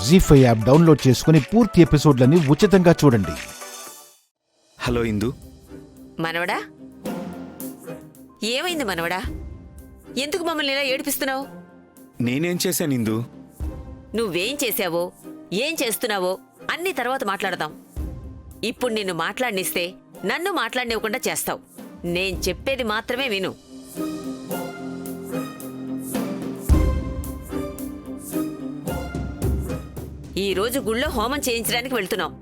జీ5 app download చేసుకుని పూర్తి ఎపిసోడ్లని ఉచితంగా చూడండి. హలో ఇందు. మనవడా, ఏమైంది మనవడా? ఎందుకు మమ్మల్ని ఇలా ఏడిపిస్తున్నావు? నేనేం చేశాను ఇందు? నువ్వేం చేశావో, ఏం చేస్తున్నావో అన్ని తర్వాత మాట్లాడదాం. ఇప్పుడు నిన్ను మాట్లాడనిస్తే నన్ను మాట్లాడనివ్వకుండా చేస్తావు. నేను చెప్పేది మాత్రమే విను. ఈరోజు గుళ్ళో హోమం చేయించడానికి వెళ్తున్నావు.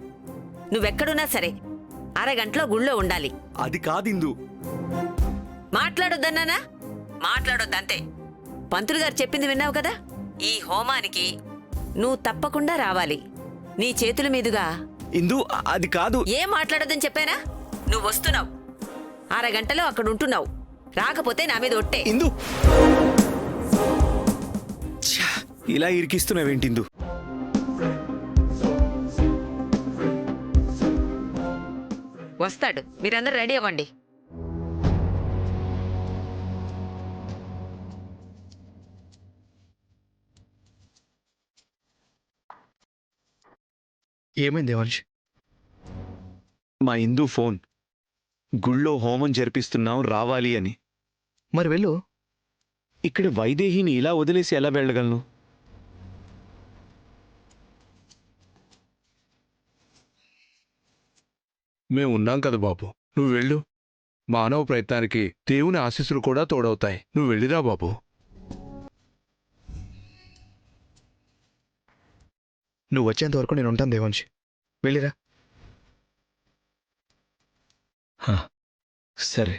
నువ్వెక్కడున్నా సరే అరగంటలో గుళ్ళో ఉండాలి. అది కాదిందు. మాట్లాడొద్దన్నానా? మాట్లాడొద్దంతే. పంతులు గారు చెప్పింది విన్నావు కదా? ఈ హోమానికి నువ్వు తప్పకుండా రావాలి. నీ చేతుల మీదుగా. ఇందు అది కాదు. ఏం మాట్లాడొద్దని చెప్పానా? నువ్వు వస్తున్నావు, అరగంటలో అక్కడ ఉంటున్నావు. రాకపోతే నా మీద ఒట్టే. ఇందు, ఇలా ఇరికిస్తున్నావేంటిందు? వస్తాడు, మీరందరూ రెడీ అవ్వండి. ఏమైంది దేవాంశ్? మా ఇందు ఫోన్, గుళ్ళో హోమం జరిపిస్తున్నాం రావాలి అని. మరి వెళ్ళు. ఇక్కడ వైదేహిని ఇలా వదిలేసి ఎలా వెళ్ళగలను? మేము ఉన్నాం కదా బాబు, నువ్వు వెళ్ళు. మానవ ప్రయత్నానికి దేవుని ఆశీస్సులు కూడా తోడవుతాయి. నువ్వు వెళ్ళిరా బాబు. నువ్వు వచ్చేంత వరకు నేను ఉంటాను దేవాంశ్, వెళ్ళిరా. సరే.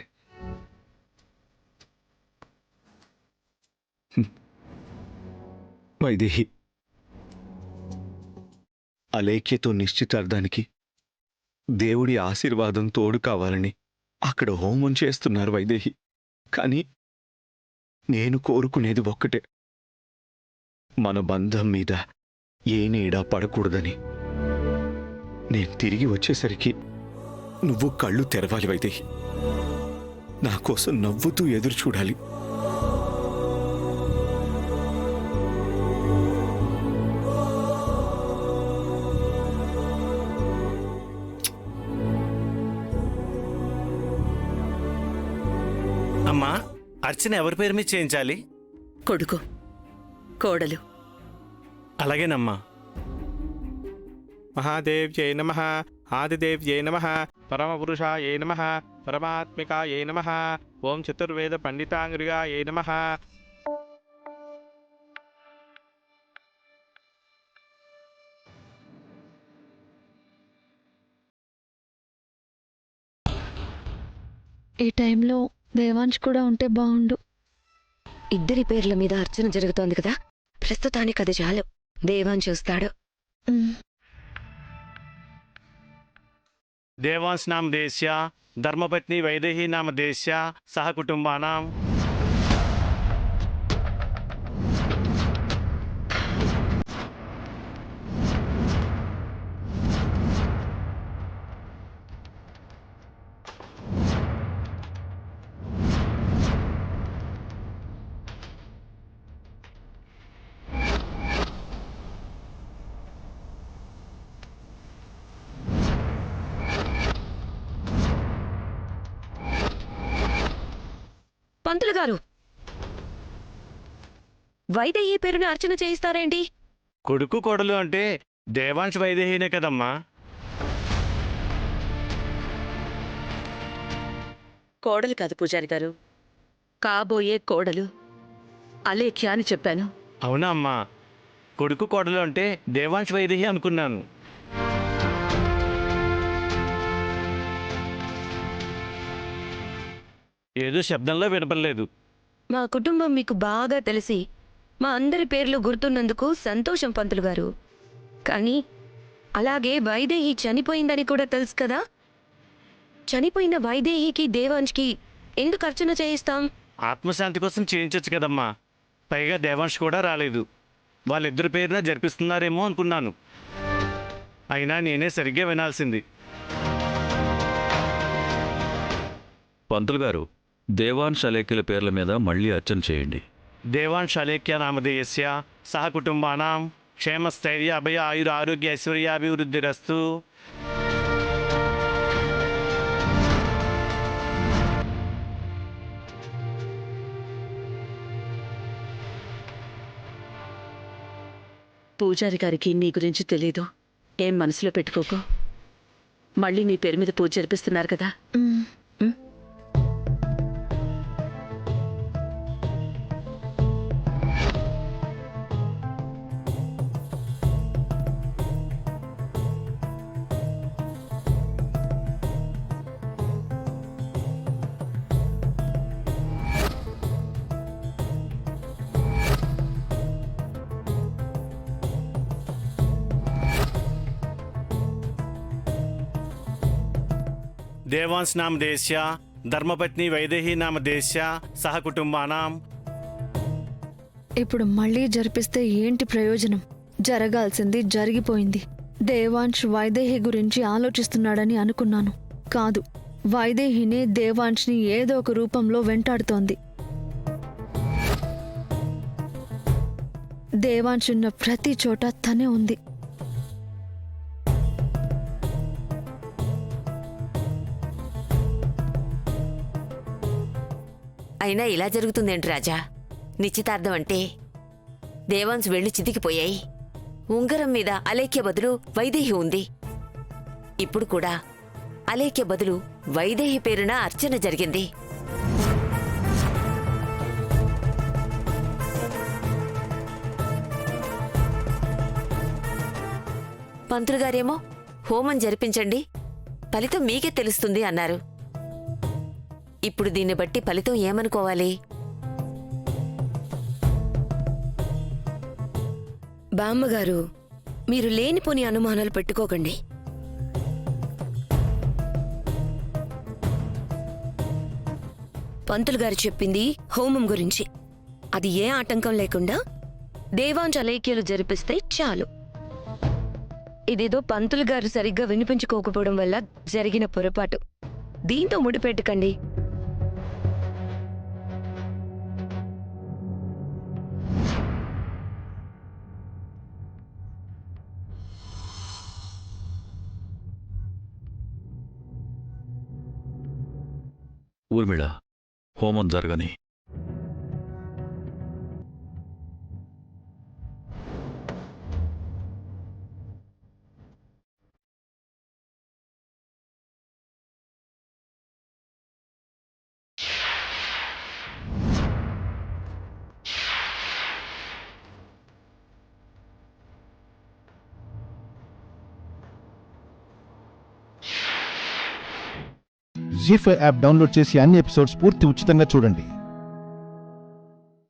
వైదేహి, అలేఖ్యతో నిశ్చితార్థానికి దేవుడి ఆశీర్వాదం తోడు కావాలని అక్కడ హోమం చేస్తున్నారు వైదేహి. కానీ నేను కోరుకునేది ఒక్కటే, మన బంధం మీద ఏ నీడా పడకూడదని. నేను తిరిగి వచ్చేసరికి నువ్వు కళ్ళు తెరవాలి వైదేహి. నా కోసం నవ్వుతూ ఎదురు చూడాలి. అమ్మా, అర్చన ఎవరి పేరు మీద చేయించాలి? కొడుకు, కోడలు. అలాగేనమ్మా. మహాదేవ్యై నమః, ఆదిదేవ్యై నమః, పరమపురుషాయై నమః, పరమాత్మికాయై నమః, ఓం చతుర్వేద పండితాంగురిగాయై నమః. ఈ టైంలో దేవాంశ్ కూడా ఉంటే బాగుండు. ఇద్దరి పేర్ల మీద అర్చన జరుగుతోంది కదా, ప్రస్తుతానికి అది చాలు. దేవాంశ్ చూస్తాడు. దేవాంశ్ నామ దేశ్య, ధర్మపత్ని వైదేహి నామ దేశ్య, సహ కుటుంబానాం. పంతులు గారు, వైదేహి పేరుని అర్చన చేయిస్తారేంటి? కొడుకు కోడలు అంటే దేవాంశ్ వైదేహినే కదమ్మా. కోడలు కాదు పూజారి గారు, కాబోయే కోడలు అలేఖ్య అని చెప్పాను. అవునా అమ్మా? కొడుకు కోడలు అంటే దేవాంశ్ వైదేహి అనుకున్నాను. ఏదో శబ్దంలో వినపడలేదు. మా కుటుంబం మీకు బాగా తెలిసి మా అందరి పేర్లు గుర్తున్నందుకు సంతోషం పంతులు గారు. కానీ అలాగే వైదేహి చనిపోయిందని కూడా తెలుసు కదా. చనిపోయిన వైదేహికి దేవాంశ్కి ఎందుకు అర్చన చేయిస్తాం? ఆత్మశాంతి కోసం చేయించవచ్చు కదమ్మా. పైగా దేవాంశ్ కూడా రాలేదు. వాళ్ళిద్దరి పేరున జరిపిస్తున్నారేమో అనుకున్నాను. అయినా నేనే సరిగ్గా వినాల్సింది. పంతులు గారు, దేవాంశ్ అలేఖ్యల పేర్ల మీద మళ్ళీ అర్చన చేయండి. దేవాంశ్ అలేఖ్య నామధేయస్య సహ కుటుంబానాం. క్షేమస్థైర్య అభయ ఆయుర ఆరోగ్య ఐశ్వర్యాభివృద్ధిరస్తు. పూజారి గారికి నీ గురించి తెలీదు. ఏం మనసులో పెట్టుకోకు. మళ్ళీ నీ పేరు మీద పూజ జరిపిస్తున్నారు కదా. మ్, దేవాంశ్ నామ దేశ్య ధర్మపత్ని వైదేహి నామ దేశ్య సహ కుటుంబానాం. ఇప్పుడు మళ్ళీ జరిపిస్తే ఏంటి ప్రయోజనం? జరగాల్సింది జరిగిపోయింది. దేవాంశ్ వైదేహి గురించి ఆలోచిస్తున్నాడని అనుకున్నాను. కాదు, వైదేహినే దేవాంశ్ని ఏదో ఒక రూపంలో వెంటాడుతోంది. దేవాంశ్ ఉన్న ప్రతి చోట తనే ఉంది. అయినా ఇలా జరుగుతుందేంటి రాజా? నిశ్చితార్థం అంటే దేవాన్స్ వెళ్ళు చితికిపోయాయి. ఉంగరం మీద అలేఖ్య బదులు వైదేహి ఉంది. ఇప్పుడు కూడా అలేఖ్య బదులు వైదేహి పేరున అర్చన జరిగింది. పంతులు గారేమో హోమం జరిపించండి, ఫలితం మీకే తెలుస్తుంది అన్నారు. ఇప్పుడు దీన్ని బట్టి ఫలితం ఏమనుకోవాలి? బామ్మగారు, మీరు లేనిపోని అనుమానాలు పెట్టుకోకండి. పంతులు గారు చెప్పింది హోమం గురించి. అది ఏ ఆటంకం లేకుండా దేవాంశ అలేఖ్యలు జరిపిస్తే చాలు. ఇదేదో పంతులు గారు సరిగ్గా వినిపించుకోకపోవడం వల్ల జరిగిన పొరపాటు. దీంతో ముడిపెట్టకండి. ఊర్మిళ, హోమం జరగని. జీ5 యాప్ డౌన్లోడ్ చేసి అన్ని ఎపిసోడ్స్ పూర్తి ఉచితంగా చూడండి.